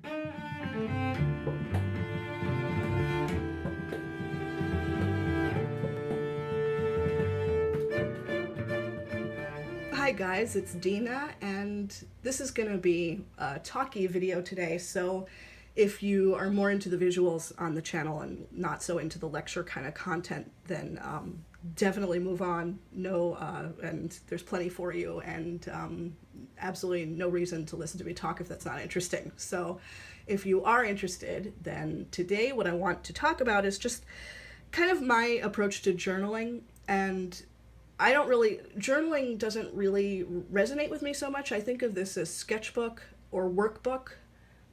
Hi guys, it's Dina, and this is going to be a talky video today, so if you are more into the visuals on the channel and not so into the lecture kind of content, then definitely move on. No, and there's plenty for you, and absolutely no reason to listen to me talk if that's not interesting. So if you are interested, then today what I want to talk about is just kind of my approach to journaling. And journaling doesn't really resonate with me so much. I think of this as sketchbook or workbook.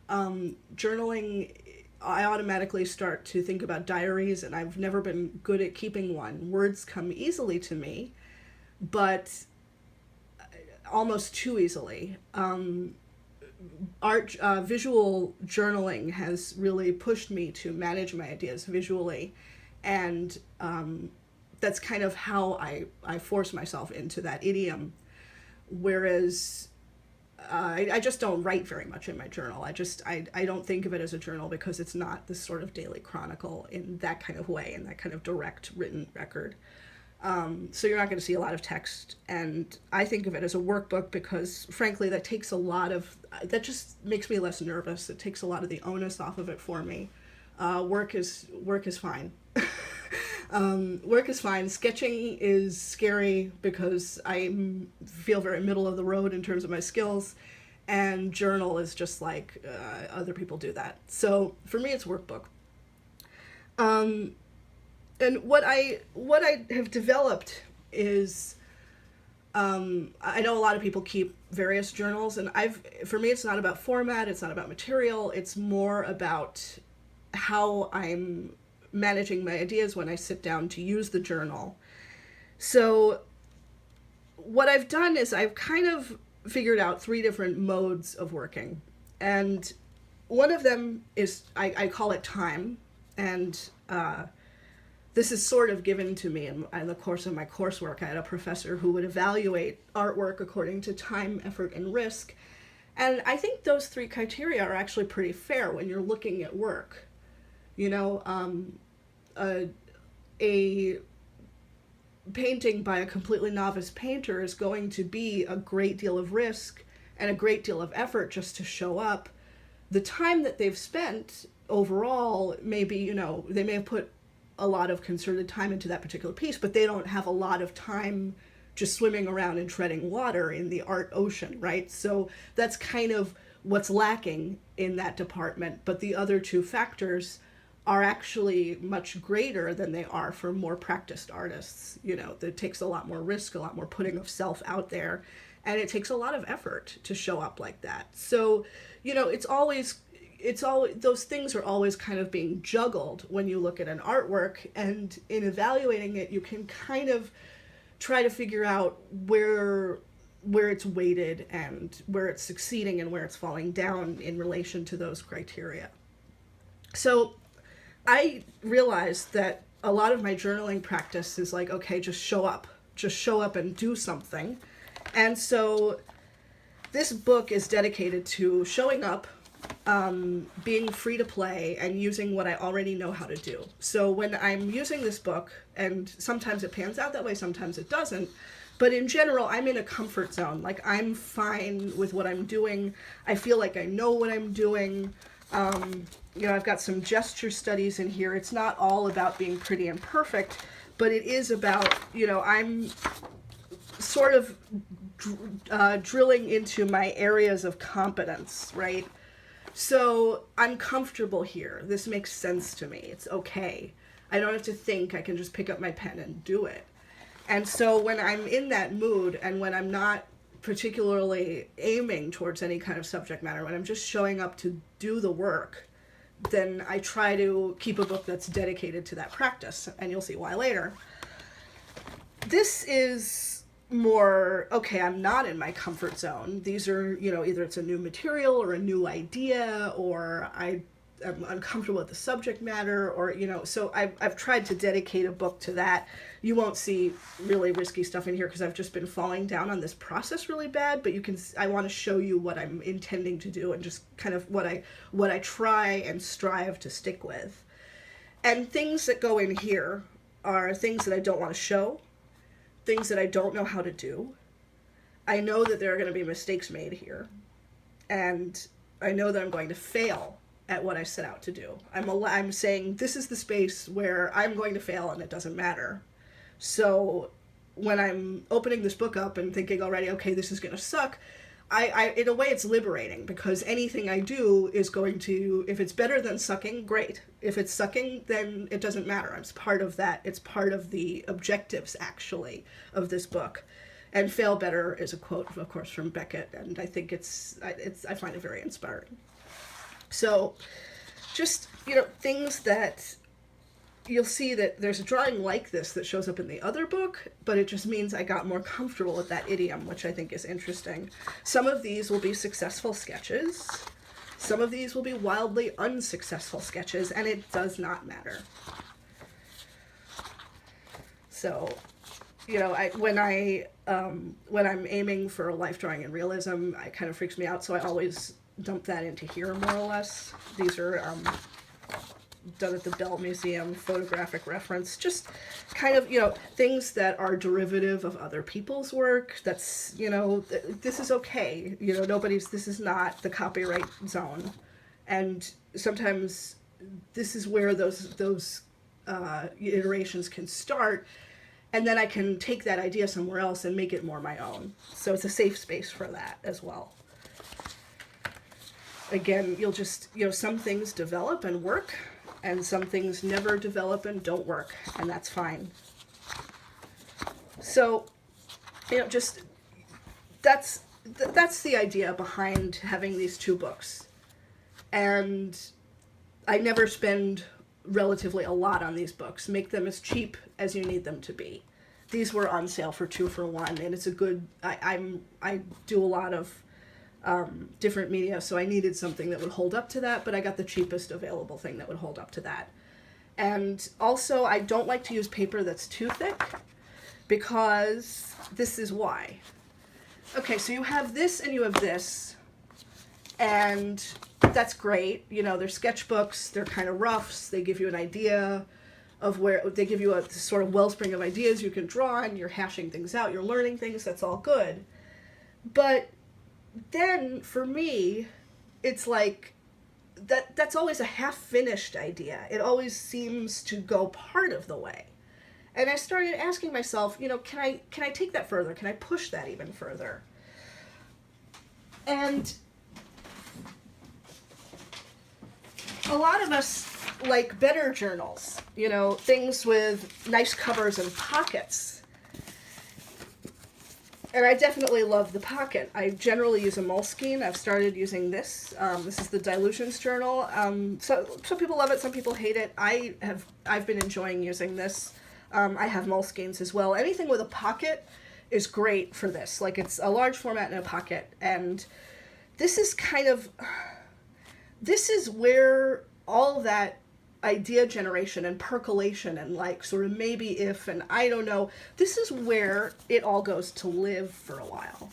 Journaling, I automatically start to think about diaries, and I've never been good at keeping one. Words come easily to me, but almost too easily. Visual journaling has really pushed me to manage my ideas visually, and that's kind of how I force myself into that idiom. Whereas I just don't write very much in my journal. I don't think of it as a journal because it's not this sort of daily chronicle in that kind of way, in that kind of direct written record. So you're not going to see a lot of text. And I think of it as a workbook because, frankly, that just makes me less nervous. It takes a lot of the onus off of it for me. Work is fine. Work is fine. Sketching is scary because I feel very middle of the road in terms of my skills, and journal is just like other people do that. So for me, it's workbook. And what I have developed is I know a lot of people keep various journals, and for me, it's not about format, it's not about material, it's more about how I'm managing my ideas when I sit down to use the journal. So what I've done is I've kind of figured out 3 different modes of working. And one of them is, I call it time. And this is sort of given to me in the course of my coursework. I had a professor who would evaluate artwork according to time, effort, and risk. And I think those 3 criteria are actually pretty fair when you're looking at work. You know, a painting by a completely novice painter is going to be a great deal of risk and a great deal of effort just to show up. The time that they've spent overall, maybe, they may have put a lot of concerted time into that particular piece, but they don't have a lot of time just swimming around and treading water in the art ocean, right? So that's kind of what's lacking in that department. But the other 2 factors are actually much greater than they are for more practiced artists. That takes a lot more risk, a lot more putting of self out there, and it takes a lot of effort to show up like that. So, it's always those things are always kind of being juggled when you look at an artwork, and in evaluating it, you can kind of try to figure out where it's weighted and where it's succeeding and where it's falling down in relation to those criteria. So I realized that a lot of my journaling practice is like, okay, just show up and do something. And so this book is dedicated to showing up, being free to play, and using what I already know how to do. So when I'm using this book, and sometimes it pans out that way, sometimes it doesn't, but in general, I'm in a comfort zone. Like, I'm fine with what I'm doing. I feel like I know what I'm doing. I've got some gesture studies in here. It's not all about being pretty and perfect, but it is about, I'm sort of drilling into my areas of competence, right? So I'm comfortable here. This makes sense to me. It's okay. I don't have to think. I can just pick up my pen and do it. And so when I'm in that mood, and when I'm not particularly aiming towards any kind of subject matter, when I'm just showing up to do the work, then I try to keep a book that's dedicated to that practice, and you'll see why later. This is more, okay, I'm not in my comfort zone. These are, either it's a new material or a new idea, or I I'm uncomfortable with the subject matter, or, so I've tried to dedicate a book to that. You won't see really risky stuff in here because I've just been falling down on this process really bad, but I want to show you what I'm intending to do and just kind of what I try and strive to stick with. And things that go in here are things that I don't want to show, things that I don't know how to do. I know that there are going to be mistakes made here, and I know that I'm going to fail at what I set out to do. I'm saying this is the space where I'm going to fail and it doesn't matter. So when I'm opening this book up and thinking already, okay, this is going to suck, I in a way it's liberating, because anything I do is going to, if it's better than sucking, great. If it's sucking, then it doesn't matter. It's part of that. It's part of the objectives, actually, of this book. And fail better is a quote, of course, from Beckett, and I think I find it very inspiring. So just, things that you'll see that there's a drawing like this that shows up in the other book, but it just means I got more comfortable with that idiom, which I think is interesting. Some of these will be successful sketches. Some of these will be wildly unsuccessful sketches, and it does not matter. So, when I'm aiming for a life drawing in realism, it kind of freaks me out, so I always dump that into here, more or less. These are done at the Bell Museum, photographic reference, just kind of, things that are derivative of other people's work. That's, this is okay. This is not the copyright zone. And sometimes this is where those iterations can start, and then I can take that idea somewhere else and make it more my own. So it's a safe space for that as well. Again, you'll just, some things develop and work, and some things never develop and don't work, and that's fine. So, just, that's the idea behind having these two books. And I never spend relatively a lot on these books. Make them as cheap as you need them to be. These were on sale for 2 for 1, and it's a good, I do a lot of different media, so I needed something that would hold up to that, but I got the cheapest available thing that would hold up to that. And also, I don't like to use paper that's too thick, because this is why. Okay, so you have this and you have this, and that's great. They're sketchbooks, they're kind of roughs, they give you an idea of where, they give you a sort of wellspring of ideas you can draw, and you're hashing things out, you're learning things, that's all good. But then, for me, it's like, that's always a half-finished idea. It always seems to go part of the way. And I started asking myself, can I take that further? Can I push that even further? And a lot of us like better journals, things with nice covers and pockets. And I definitely love the pocket. I generally use a Moleskine. I've started using this. This is the Dilutions Journal. So some people love it, some people hate it. I've been enjoying using this. I have Moleskines as well. Anything with a pocket is great for this. Like, it's a large format in a pocket. And this is where all that idea generation and percolation and sort of maybe if and I don't know, this is where it all goes to live for a while.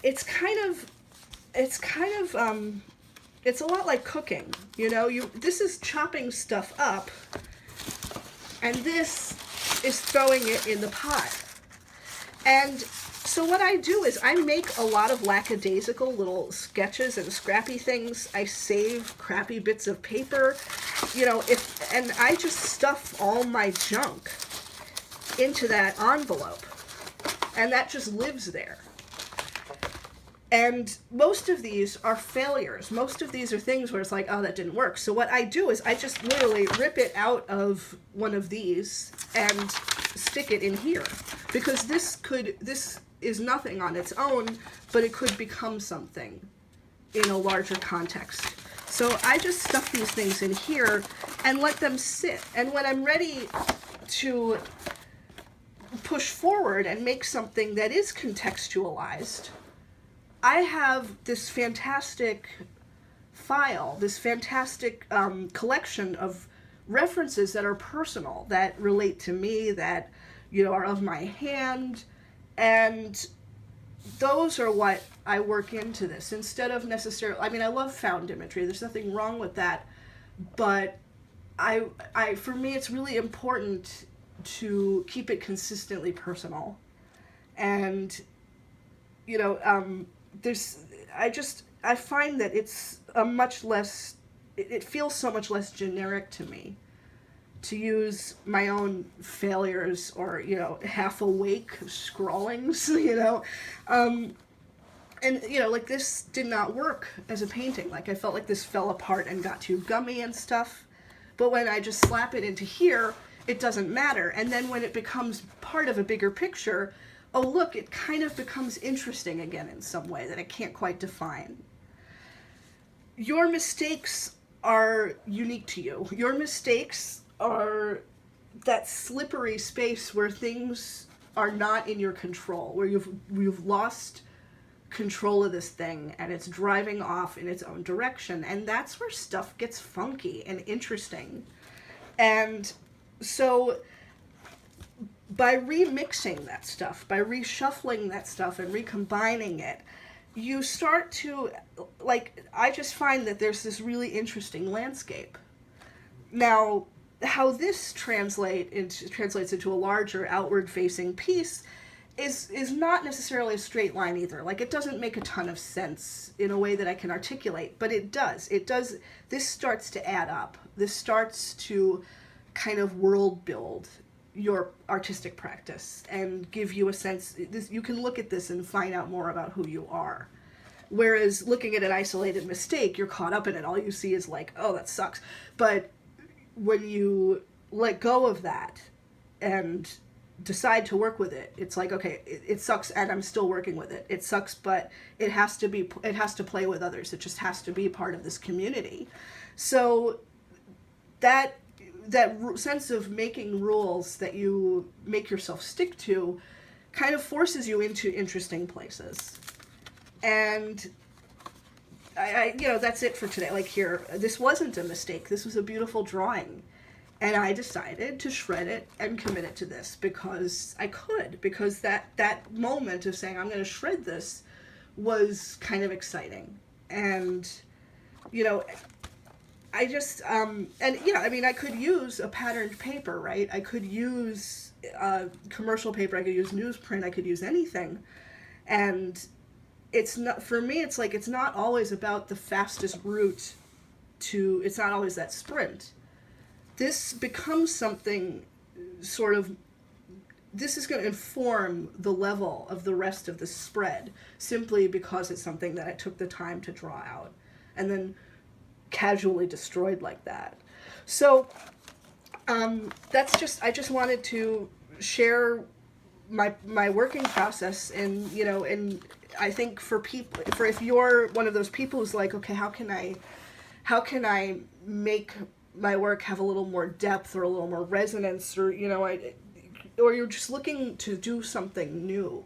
It's a lot like cooking, this is chopping stuff up, and this is throwing it in the pot. And so what I do is I make a lot of lackadaisical little sketches and scrappy things. I save crappy bits of paper, and I just stuff all my junk into that envelope, and that just lives there. And most of these are failures. Most of these are things where it's like, oh, that didn't work. So what I do is I just literally rip it out of one of these and stick it in here, because this is nothing on its own, but it could become something in a larger context. So I just stuff these things in here and let them sit. And when I'm ready to push forward and make something that is contextualized, I have this fantastic file, this fantastic collection of references that are personal, that relate to me, that, are of my hand. And those are what I work into this instead of necessarily, I mean, I love found imagery. There's nothing wrong with that. But for me, it's really important to keep it consistently personal. And, there's, I find that it's a much less, it feels so much less generic to me to use my own failures or, half awake scrawlings, and, like this did not work as a painting. Like I felt like this fell apart and got too gummy and stuff. But when I just slap it into here, it doesn't matter. And then when it becomes part of a bigger picture, oh look, it kind of becomes interesting again in some way that I can't quite define. Your mistakes are unique to you. Your mistakes are that slippery space where things are not in your control, where you've lost control of this thing and it's driving off in its own direction. And that's where stuff gets funky and interesting. And so by remixing that stuff, by reshuffling that stuff and recombining it, you start to, I just find that there's this really interesting landscape. Now, how this translates into a larger outward-facing piece is not necessarily a straight line either. Like, it doesn't make a ton of sense in a way that I can articulate, but it does. This starts to add up. This starts to kind of world build your artistic practice and give you a sense. You can look at this and find out more about who you are. Whereas looking at an isolated mistake, you're caught up in it. All you see is like, oh, that sucks. But when you let go of that and decide to work with it, it's like, okay, it sucks and I'm still working with it. It sucks, but it has to play with others. It just has to be part of this community. So that sense of making rules that you make yourself stick to kind of forces you into interesting places. And I that's it for today. Like here, this wasn't a mistake. This was a beautiful drawing. And I decided to shred it and commit it to this because I could, because that moment of saying I'm going to shred this was kind of exciting. And, I just, I could use a patterned paper, right? I could use commercial paper, I could use newsprint, I could use anything. And it's not, for me, it's like, it's not always about the fastest route it's not always that sprint. This becomes something this is going to inform the level of the rest of the spread simply because it's something that I took the time to draw out and then casually destroyed like that. So I just wanted to share my working process, and I think if you're one of those people who's like, okay, how can I make my work have a little more depth or a little more resonance, or or you're just looking to do something new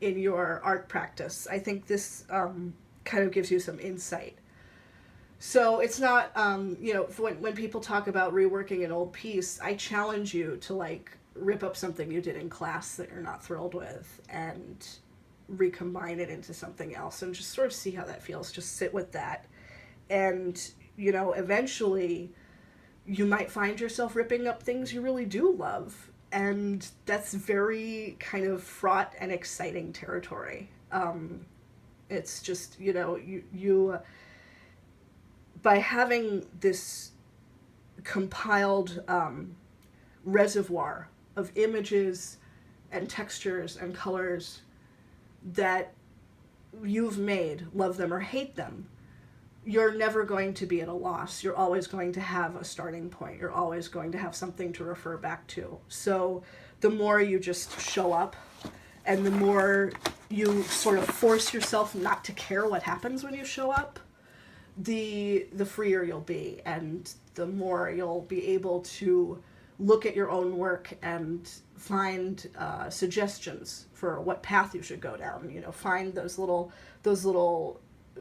in your art practice, I think this kind of gives you some insight. So it's not, when people talk about reworking an old piece, I challenge you to rip up something you did in class that you're not thrilled with and recombine it into something else and just sort of see how that feels. Just sit with that. And, eventually you might find yourself ripping up things you really do love. And that's very kind of fraught and exciting territory. It's just, you by having this compiled reservoir of images and textures and colors that you've made, love them or hate them, you're never going to be at a loss. You're always going to have a starting point. You're always going to have something to refer back to. So the more you just show up and the more you sort of force yourself not to care what happens when you show up, the freer you'll be, and the more you'll be able to look at your own work and find suggestions for what path you should go down. Find those little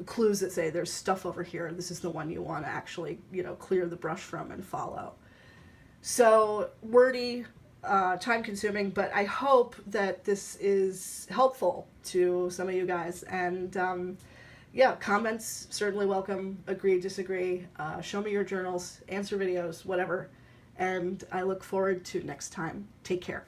clues that say there's stuff over here. This is the one you want to actually, clear the brush from and follow. So wordy, time consuming, but I hope that this is helpful to some of you guys. And yeah, comments certainly welcome. Agree, disagree. Show me your journals, answer videos, whatever. And I look forward to next time. Take care.